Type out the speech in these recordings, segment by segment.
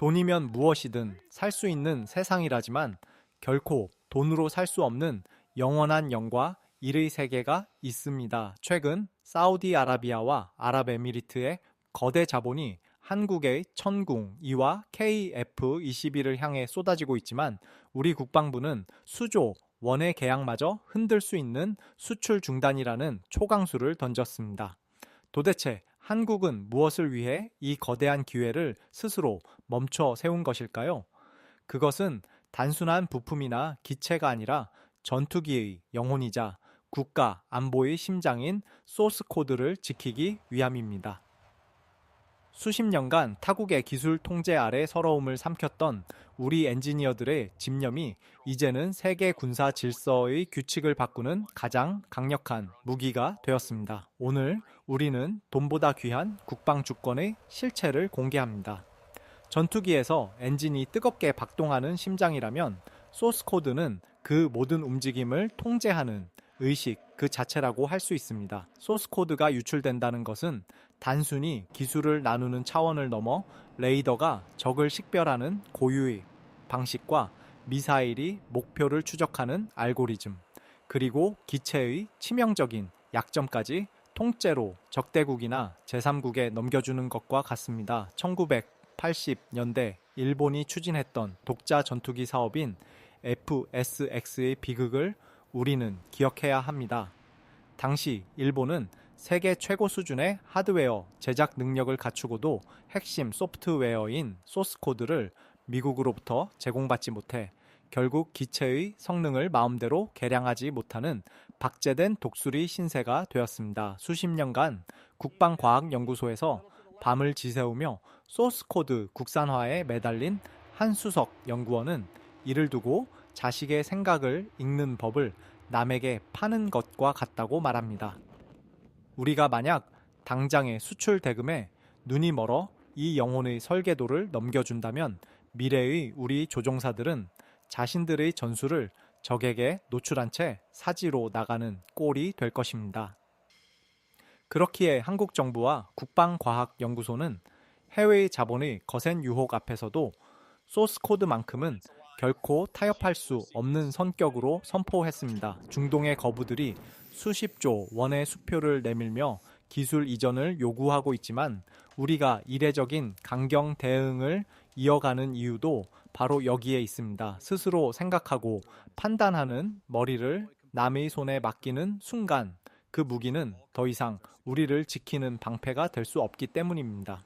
돈이면 무엇이든 살 수 있는 세상이라지만 결코 돈으로 살 수 없는 영원한 영과 일의 세계가 있습니다. 최근 사우디아라비아와 아랍에미리트의 거대 자본이 한국의 천궁 2와 KF-21을 향해 쏟아지고 있지만 우리 국방부는 수조 원의 계약마저 흔들 수 있는 수출 중단이라는 초강수를 던졌습니다. 도대체 한국은 무엇을 위해 이 거대한 기회를 스스로 멈춰 세운 것일까요? 그것은 단순한 부품이나 기체가 아니라 전투기의 영혼이자 국가 안보의 심장인 소스 코드를 지키기 위함입니다. 수십 년간 타국의 기술 통제 아래 서러움을 삼켰던 우리 엔지니어들의 집념이 이제는 세계 군사 질서의 규칙을 바꾸는 가장 강력한 무기가 되었습니다. 오늘 우리는 돈보다 귀한 국방 주권의 실체를 공개합니다. 전투기에서 엔진이 뜨겁게 박동하는 심장이라면 소스 코드는 그 모든 움직임을 통제하는 의식 그 자체라고 할 수 있습니다. 소스 코드가 유출된다는 것은 단순히 기술을 나누는 차원을 넘어 레이더가 적을 식별하는 고유의 방식과 미사일이 목표를 추적하는 알고리즘, 그리고 기체의 치명적인 약점까지 통째로 적대국이나 제3국에 넘겨주는 것과 같습니다. 1980년대 일본이 추진했던 독자 전투기 사업인 FSX의 비극을 우리는 기억해야 합니다. 당시 일본은 세계 최고 수준의 하드웨어 제작 능력을 갖추고도 핵심 소프트웨어인 소스 코드를 미국으로부터 제공받지 못해 결국 기체의 성능을 마음대로 개량하지 못하는 박제된 독수리 신세가 되었습니다. 수십 년간 국방과학연구소에서 밤을 지새우며 소스 코드 국산화에 매달린 한수석 연구원은 이를 두고 자식의 생각을 읽는 법을 남에게 파는 것과 같다고 말합니다. 우리가 만약 당장의 수출 대금에 눈이 멀어 이 영혼의 설계도를 넘겨준다면 미래의 우리 조종사들은 자신들의 전술을 적에게 노출한 채 사지로 나가는 꼴이 될 것입니다. 그렇기에 한국 정부와 국방과학연구소는 해외의 자본의 거센 유혹 앞에서도 소스 코드만큼은 결코 타협할 수 없는 성격으로 선포했습니다. 중동의 거부들이 수십조 원의 수표를 내밀며 기술 이전을 요구하고 있지만 우리가 이례적인 강경 대응을 이어가는 이유도 바로 여기에 있습니다. 스스로 생각하고 판단하는 머리를 남의 손에 맡기는 순간 그 무기는 더 이상 우리를 지키는 방패가 될 수 없기 때문입니다.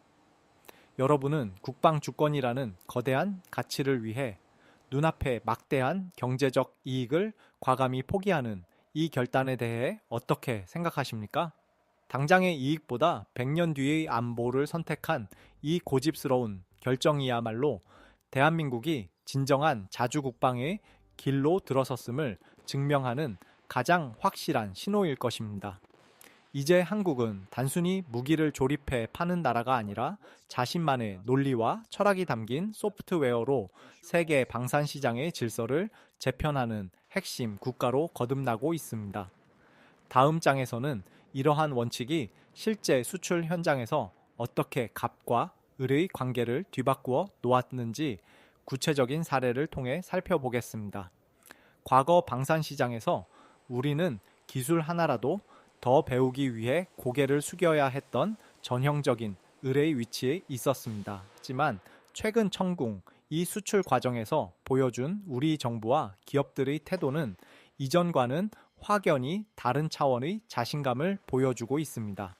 여러분은 국방 주권이라는 거대한 가치를 위해 눈앞에 막대한 경제적 이익을 과감히 포기하는 이 결단에 대해 어떻게 생각하십니까? 당장의 이익보다 100년 뒤의 안보를 선택한 이 고집스러운 결정이야말로 대한민국이 진정한 자주국방의 길로 들어섰음을 증명하는 가장 확실한 신호일 것입니다. 이제 한국은 단순히 무기를 조립해 파는 나라가 아니라 자신만의 논리와 철학이 담긴 소프트웨어로 세계 방산 시장의 질서를 재편하는 핵심 국가로 거듭나고 있습니다. 다음 장에서는 이러한 원칙이 실제 수출 현장에서 어떻게 갑과 을의 관계를 뒤바꾸어 놓았는지 구체적인 사례를 통해 살펴보겠습니다. 과거 방산 시장에서 우리는 기술 하나라도 더 배우기 위해 고개를 숙여야 했던 전형적인 을의 위치에 있었습니다. 하지만 최근 천궁 이 수출 과정에서 보여준 우리 정부와 기업들의 태도는 이전과는 확연히 다른 차원의 자신감을 보여주고 있습니다.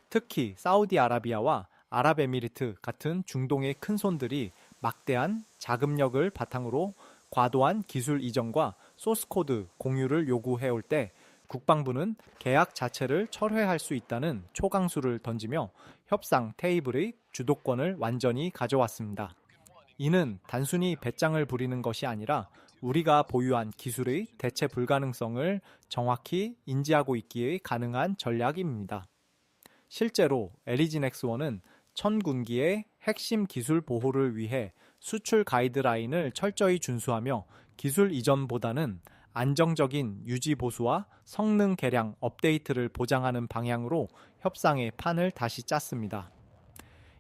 특히 사우디아라비아와 아랍에미리트 같은 중동의 큰손들이 막대한 자금력을 바탕으로 과도한 기술 이전과 소스코드 공유를 요구해올 때 국방부는 계약 자체를 철회할 수 있다는 초강수를 던지며 협상 테이블의 주도권을 완전히 가져왔습니다. 이는 단순히 배짱을 부리는 것이 아니라 우리가 보유한 기술의 대체 불가능성을 정확히 인지하고 있기에 가능한 전략입니다. 실제로 LEG넥스원은 천군기의 핵심 기술 보호를 위해 수출 가이드라인을 철저히 준수하며 기술 이전보다는 안정적인 유지 보수와 성능 개량 업데이트를 보장하는 방향으로 협상의 판을 다시 짰습니다.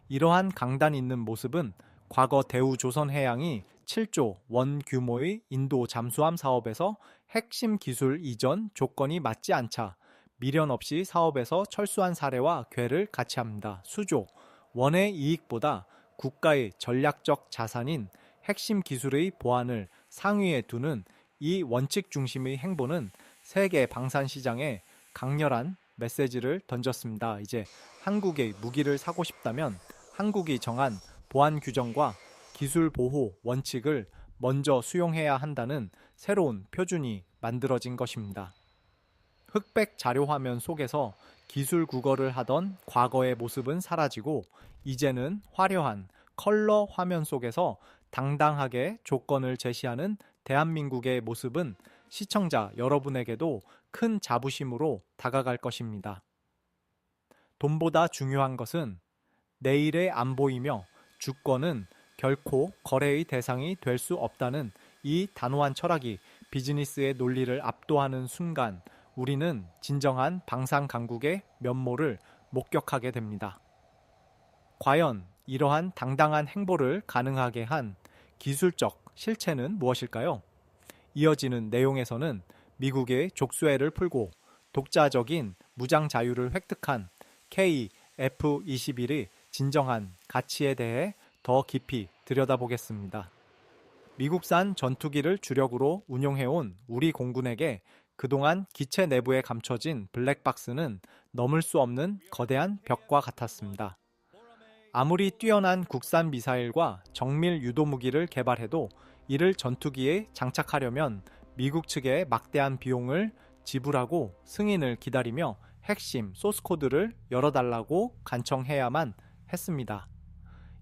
이러한 강단 있는 모습은 과거 대우조선해양이 7조 원 규모의 인도 잠수함 사업에서 핵심 기술 이전 조건이 맞지 않자 미련 없이 사업에서 철수한 사례와 괴를 같이 합니다. 수조 원의 이익보다 국가의 전략적 자산인 핵심 기술의 보안을 상위에 두는 이 원칙 중심의 행보는 세계 방산 시장에 강렬한 메시지를 던졌습니다. 이제 한국의 무기를 사고 싶다면 한국이 정한 보안 규정과 기술 보호 원칙을 먼저 수용해야 한다는 새로운 표준이 만들어진 것입니다. 흑백 자료 화면 속에서 기술 국어를 하던 과거의 모습은 사라지고 이제는 화려한 컬러 화면 속에서 당당하게 조건을 제시하는 대한민국의 모습은 시청자 여러분에게도 큰 자부심으로 다가갈 것입니다. 돈보다 중요한 것은 내일의 안보이며 주권은 결코 거래의 대상이 될 수 없다는 이 단호한 철학이 비즈니스의 논리를 압도하는 순간 우리는 진정한 방산 강국의 면모를 목격하게 됩니다. 과연 이러한 당당한 행보를 가능하게 한 기술적 실체는 무엇일까요? 이어지는 내용에서는 미국의 족쇄를 풀고 독자적인 무장 자유를 획득한 KF-21의 진정한 가치에 대해 더 깊이 들여다보겠습니다. 미국산 전투기를 주력으로 운용해온 우리 공군에게 그동안 기체 내부에 감춰진 블랙박스는 넘을 수 없는 거대한 벽과 같았습니다. 아무리 뛰어난 국산 미사일과 정밀 유도무기를 개발해도 이를 전투기에 장착하려면 미국 측에 막대한 비용을 지불하고 승인을 기다리며 핵심 소스코드를 열어달라고 간청해야만 했습니다.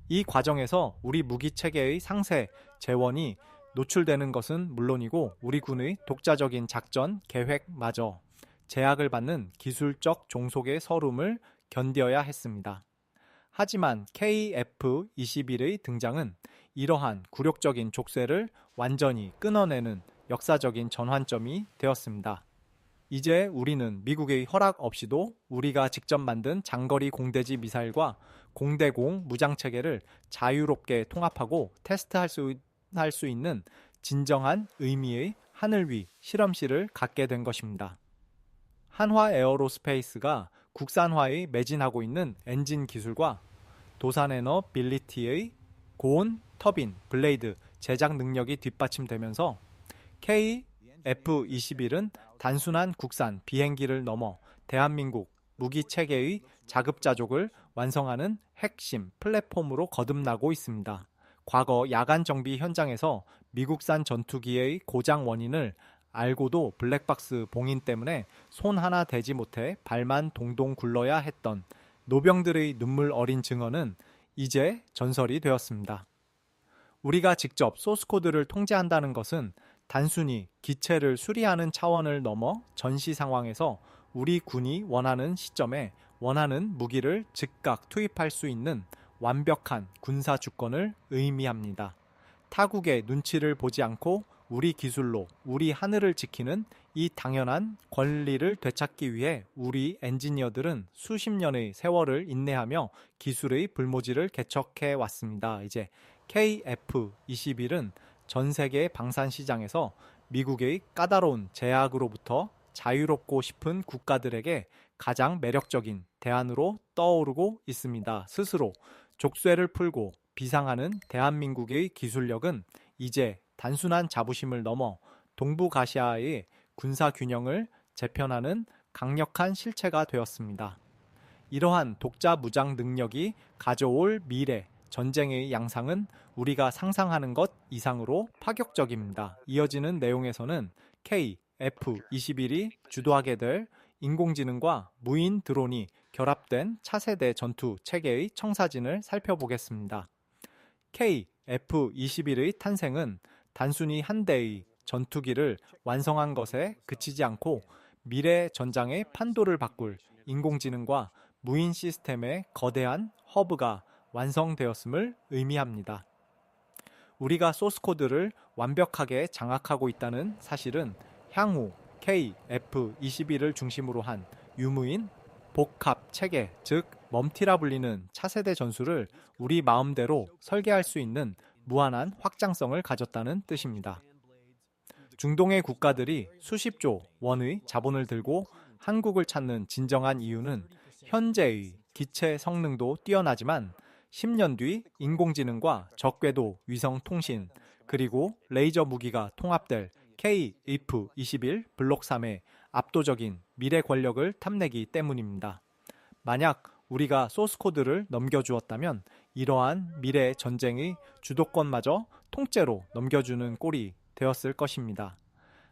이 과정에서 우리 무기체계의 상세 재원이 노출되는 것은 물론이고 우리 군의 독자적인 작전 계획마저 제약을 받는 기술적 종속의 서름을 견뎌야 했습니다. 하지만 KF-21의 등장은 이러한 굴욕적인 족쇄를 완전히 끊어내는 역사적인 전환점이 되었습니다. 이제 우리는 미국의 허락 없이도 우리가 직접 만든 장거리 공대지 미사일과 공대공 무장체계를 자유롭게 통합하고 테스트할 수 있는 진정한 의미의 하늘 위 실험실을 갖게 된 것입니다. 한화 에어로스페이스가 국산화에 매진하고 있는 엔진 기술과 도산에너빌리티의 고온 터빈, 블레이드 제작 능력이 뒷받침되면서 KF-21은 단순한 국산 비행기를 넘어 대한민국 무기체계의 자급자족을 완성하는 핵심 플랫폼으로 거듭나고 있습니다. 과거 야간 정비 현장에서 미국산 전투기의 고장 원인을 알고도 블랙박스 봉인 때문에 손 하나 대지 못해 발만 동동 굴러야 했던 노병들의 눈물 어린 증언은 이제 전설이 되었습니다. 우리가 직접 소스코드를 통제한다는 것은 단순히 기체를 수리하는 차원을 넘어 전시 상황에서 우리 군이 원하는 시점에 원하는 무기를 즉각 투입할 수 있는 완벽한 군사 주권을 의미합니다. 타국의 눈치를 보지 않고 우리 기술로 우리 하늘을 지키는 이 당연한 권리를 되찾기 위해 우리 엔지니어들은 수십 년의 세월을 인내하며 기술의 불모지를 개척해 왔습니다. 이제 KF-21은 전 세계 방산 시장에서 미국의 까다로운 제약으로부터 자유롭고 싶은 국가들에게 가장 매력적인 대안으로 떠오르고 있습니다. 스스로 족쇄를 풀고 비상하는 대한민국의 기술력은 이제 단순한 자부심을 넘어 동북아시아의 군사 균형을 재편하는 강력한 실체가 되었습니다. 이러한 독자 무장 능력이 가져올 미래 전쟁의 양상은 우리가 상상하는 것 이상으로 파격적입니다. 이어지는 내용에서는 KF-21이 주도하게 될 인공지능과 무인 드론이 결합된 차세대 전투 체계의 청사진을 살펴보겠습니다. KF-21의 탄생은 단순히 한 대의 전투기를 완성한 것에 그치지 않고 미래 전장의 판도를 바꿀 인공지능과 무인 시스템의 거대한 허브가 완성되었음을 의미합니다. 우리가 소스코드를 완벽하게 장악하고 있다는 사실은 향후 KF-21을 중심으로 한 유무인 복합 체계, 즉 멈티라 불리는 차세대 전술을 우리 마음대로 설계할 수 있는 무한한 확장성을 가졌다는 뜻입니다. 중동의 국가들이 수십조 원의 자본을 들고 한국을 찾는 진정한 이유는 현재의 기체 성능도 뛰어나지만 10년 뒤 인공지능과 저궤도 위성 통신 그리고 레이저 무기가 통합될 KF-21 블록 3의 압도적인 미래 권력을 탐내기 때문입니다. 만약 우리가 소스코드를 넘겨주었다면 이러한 미래 전쟁의 주도권마저 통째로 넘겨주는 꼴이 되었을 것입니다.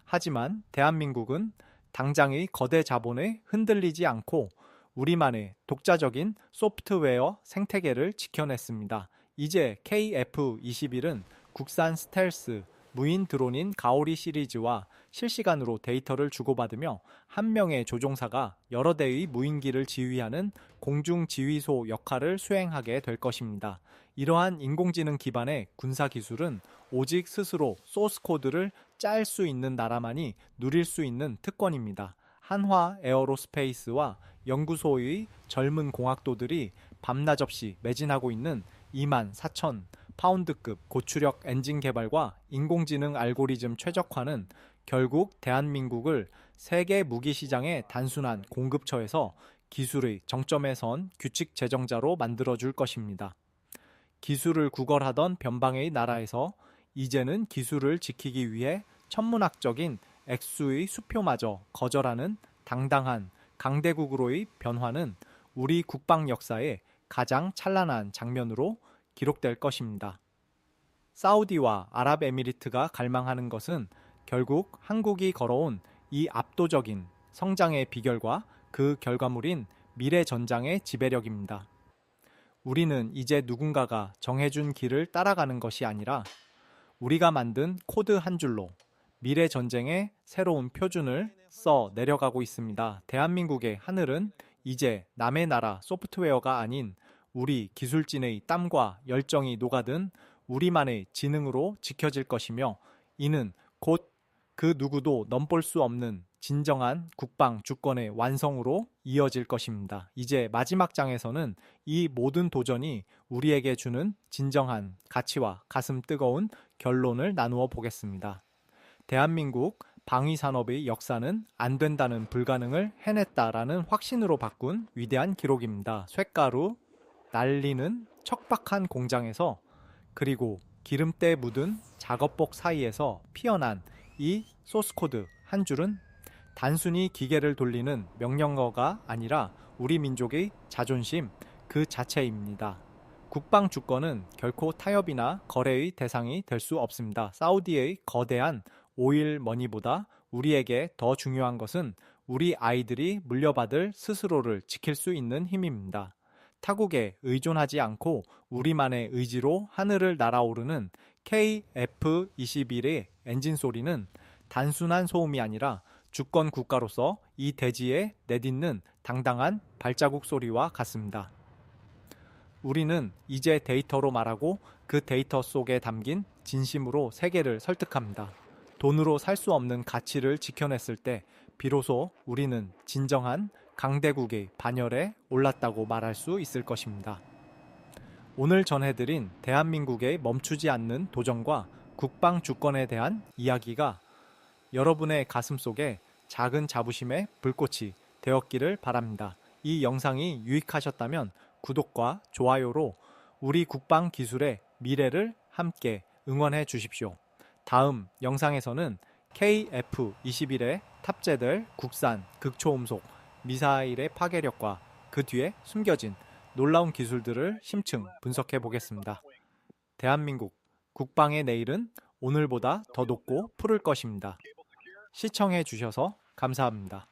하지만 대한민국은 당장의 거대 자본에 흔들리지 않고 우리만의 독자적인 소프트웨어 생태계를 지켜냈습니다. 이제 KF-21은 국산 스텔스 무인 드론인 가오리 시리즈와 실시간으로 데이터를 주고받으며 한 명의 조종사가 여러 대의 무인기를 지휘하는 공중지휘소 역할을 수행하게 될 것입니다. 이러한 인공지능 기반의 군사기술은 오직 스스로 소스코드를 짤 수 있는 나라만이 누릴 수 있는 특권입니다. 한화 에어로스페이스와 연구소의 젊은 공학도들이 밤낮 없이 매진하고 있는 24,000 파운드급 고출력 엔진 개발과 인공지능 알고리즘 최적화는 결국 대한민국을 세계 무기 시장의 단순한 공급처에서 기술의 정점에 선 규칙 제정자로 만들어줄 것입니다. 기술을 구걸하던 변방의 나라에서 이제는 기술을 지키기 위해 천문학적인 액수의 수표마저 거절하는 당당한 강대국으로의 변화는 우리 국방 역사의 가장 찬란한 장면으로 기록될 것입니다. 사우디와 아랍에미리트가 갈망하는 것은 결국 한국이 걸어온 이 압도적인 성장의 비결과 그 결과물인 미래 전장의 지배력입니다. 우리는 이제 누군가가 정해준 길을 따라가는 것이 아니라 우리가 만든 코드 한 줄로 미래 전쟁의 새로운 표준을 써 내려가고 있습니다. 대한민국의 하늘은 이제 남의 나라 소프트웨어가 아닌 우리 기술진의 땀과 열정이 녹아든 우리만의 지능으로 지켜질 것이며 이는 곧 그 누구도 넘볼 수 없는 진정한 국방 주권의 완성으로 이어질 것입니다. 이제 마지막 장에서는 이 모든 도전이 우리에게 주는 진정한 가치와 가슴 뜨거운 결론을 나누어 보겠습니다. 대한민국 방위산업의 역사는 안 된다는 불가능을 해냈다라는 확신으로 바꾼 위대한 기록입니다. 쇳가루 날리는 척박한 공장에서 그리고 기름때 묻은 작업복 사이에서 피어난 이 소스코드 한 줄은 단순히 기계를 돌리는 명령어가 아니라 우리 민족의 자존심 그 자체입니다. 국방 주권은 결코 타협이나 거래의 대상이 될 수 없습니다. 사우디의 거대한 오일 머니보다 우리에게 더 중요한 것은 우리 아이들이 물려받을 스스로를 지킬 수 있는 힘입니다. 타국에 의존하지 않고 우리만의 의지로 하늘을 날아오르는 KF-21의 엔진 소리는 단순한 소음이 아니라 주권 국가로서 이 대지에 내딛는 당당한 발자국 소리와 같습니다. 우리는 이제 데이터로 말하고 그 데이터 속에 담긴 진심으로 세계를 설득합니다. 돈으로 살 수 없는 가치를 지켜냈을 때 비로소 우리는 진정한 강대국의 반열에 올랐다고 말할 수 있을 것입니다. 오늘 전해드린 대한민국의 멈추지 않는 도전과 국방 주권에 대한 이야기가 여러분의 가슴 속에 작은 자부심의 불꽃이 되었기를 바랍니다. 이 영상이 유익하셨다면 구독과 좋아요로 우리 국방 기술의 미래를 함께 응원해 주십시오. 다음 영상에서는 KF-21에 탑재될 국산 극초음속 미사일의 파괴력과 그 뒤에 숨겨진 놀라운 기술들을 심층 분석해 보겠습니다. 대한민국 국방의 내일은 오늘보다 더 높고 푸를 것입니다. 시청해 주셔서 감사합니다.